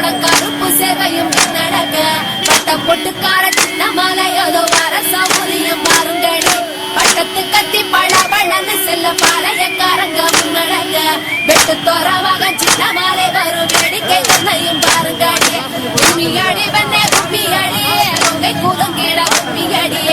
உடன் கருப்பு சேவையும் நடக்க பட்ட பொட்டுக்கார சின்ன மலையதோ வர சௌரியம் பாருங்கடி பட்டத்து கத்தி பழவழந்து செல்ல பாளையக்காரங்க முன்னடங்க வெட்டு தோறவாக சின்ன மலை வரும் வேடிக்கை தன்னையும் பாருங்கடி கும்மியடி வெண்ணே கும்மியடி உங்கை குலுங்கிட கும்மியடி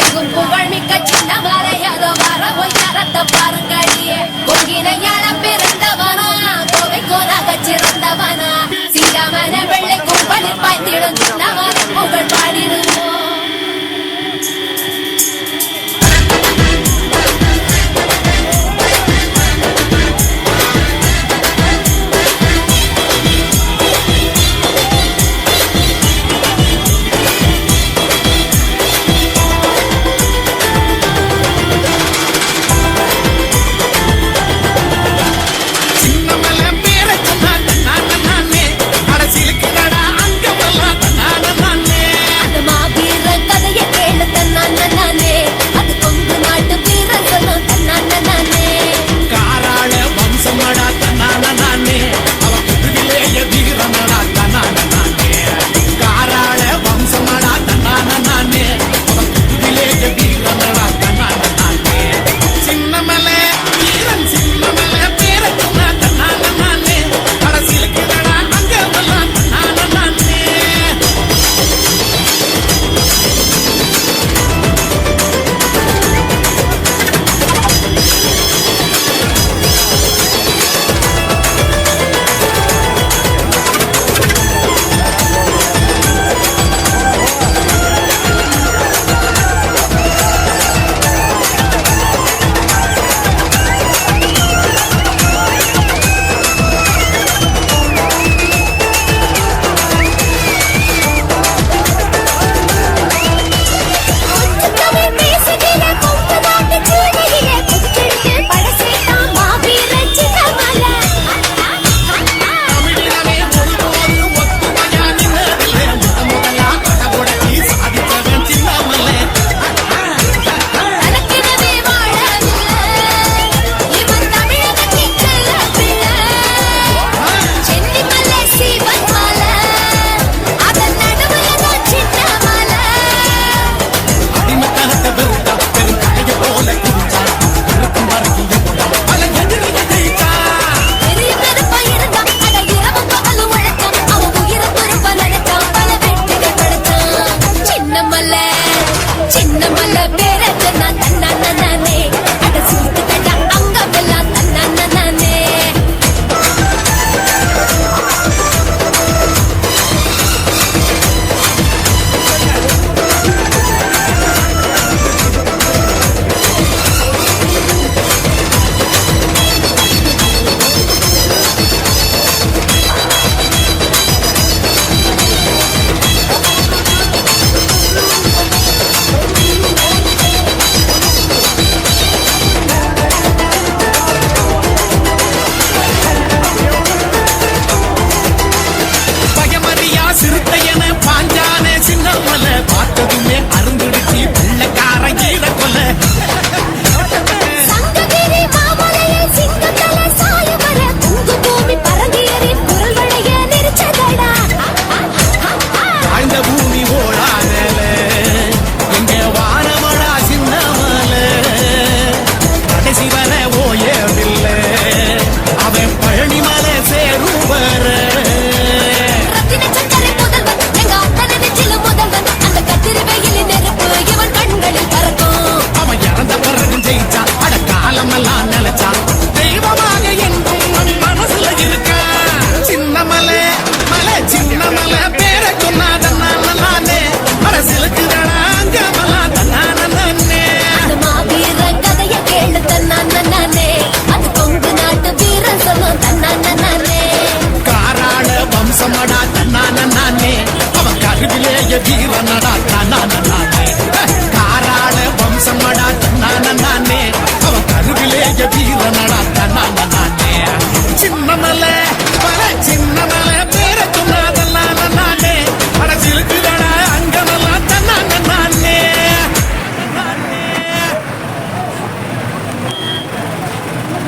எங்கும் புகழ் மிக்க சின்ன மலையதோ வர ஒய்யாரத்தை பாருங்கடி கொங்கினையாள பிறந்தவனா கோவை கோலாக சிறந்தவனா சீராமன வெள்ளை கும்பலில் பாய்த்திடும் சின்னவன புகழ் பாடிடுவோம்.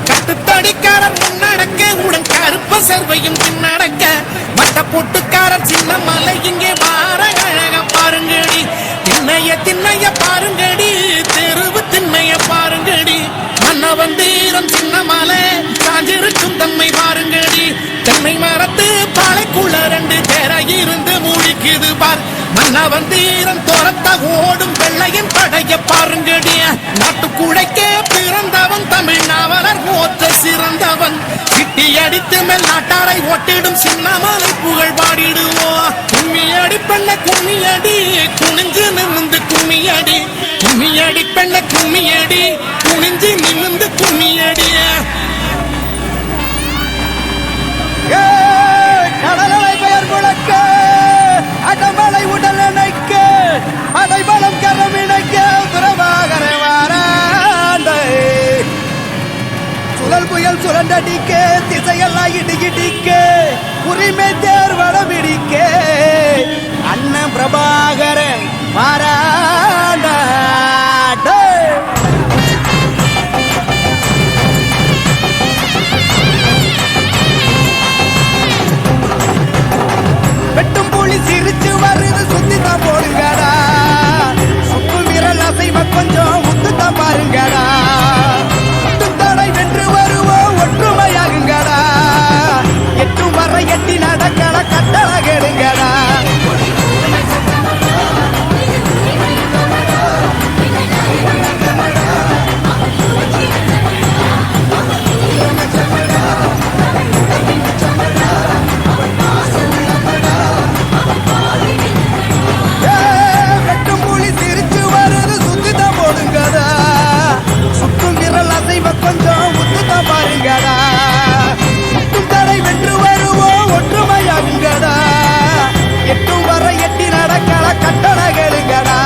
கட்டுத்தடிக்காரன் முன்னடக்க உடன் கருப்ப சர்வையும் பின்னடக்க மட்ட பொட்டுக்கார மன்னவன் தீரன் துரத்த ஓடும் வெள்ளையின் படைய பாருங்கடிய நாட்டுக்குழைக்கே பிறந்தவன் தமிழ் நாவலர் போற்ற சிறந்தவன் கிட்டி அடித்து மேல் நாட்டாரை ஓட்டிடும் சின்னமலை புகழ் பாடிடுவோம் கும்மியடி பெண்ண கும்மியடி குனிஞ்சு நிமிந்து கும்மியடி கும்மியடி பெண்ண கும்மியடி குனிஞ்சு நிமிந்து கும்மியடிய கடலலை பெயர் முழக்க அடமலை உடல் இணைக்க அடைபலம் கரம் இணைக்க பிரபாகர வாராண்டை சுழல் புயல் சுரண்டடிக்க திசையெல்லாம் இடிக்க உரிமை தேர் வடமிடிக்க அண்ணன் பிரபாகர வாராண்டை வெட்டும் புலி சிரிச்சு வருது சுத்திதான் போடுங்கடா சுக்கு விரல் அசைவ கொஞ்சம் உத்துதான் பாருங்கடா தடை வென்று வருவோம் ஒற்றுமையாகுங்கடா எட்டும் வர எட்டி நடக்கட கட்டள கெடுங்கடா வெட்டும் புலி சிரிச்சு வருது சுத்திதான் போடுங்கடா சுக்கும் விரல் அசைவ கொஞ்சம் உத்துதான் பாருங்கடா எட்டும் தடை வென்று வருவோம் ஒற்றுமையாகுங்கடா எட்டும் வர எட்டி நடக்கட கட்டள கெடுங்கடா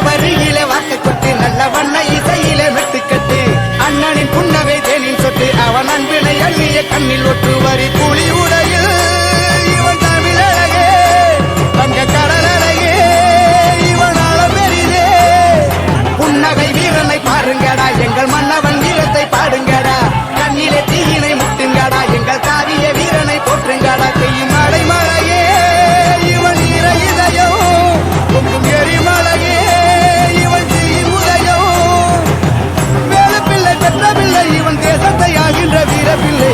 வரியிலே வாக்கு கொட்டு நல்ல வண்ண இசையிலே மெட்டுக்கட்டு அண்ணனின் புன்னகை தேனின் சொட்டு அவன் அன்பினை அள்ளிய கண்ணில் ஒட்டு வரி புலி உடையில் இவன் தமிழழகே வங்க கடலழகே இவனால பெரிதே புன்னகை வீரனை பாருங்கடா எங்கள் மன்னவன் வீரத்தை பாடுங்கடா கண்ணிலே தீயினை முட்டுங்கடா எங்கள் காவிய வீரனை போற்றுங்கடா பெய்யும் மழை மழையே இவன் ஈர இதயம் பொங்கும் எரிமலையே இவன் செய்யும் உதயம் வேலை பிள்ளை பெற்ற பிள்ளை இவன் தேசத்தை ஆகின்ற வீர பிள்ளை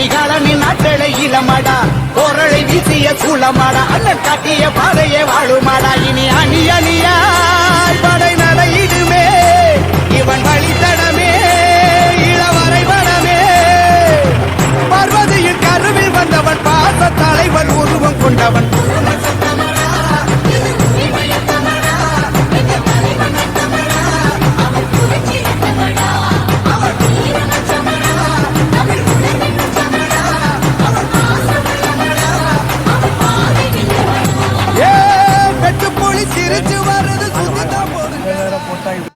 கரிகாலனின் நாட்டளை இளமாடா கோரளை வீசிய சூளமாடா அண்ணன் காட்டிய பாதையே வாழுமாடா இனி அணி அணியாய் படை நடையிடுமே இவன் வழித்தடமே இளவரை வனமே பார்வதியின் கருவில் வந்தவன் பாச தலைவன் உருவம் கொண்டவன் சிரிச்சு வர்றது சுத்திதான் போடுங்க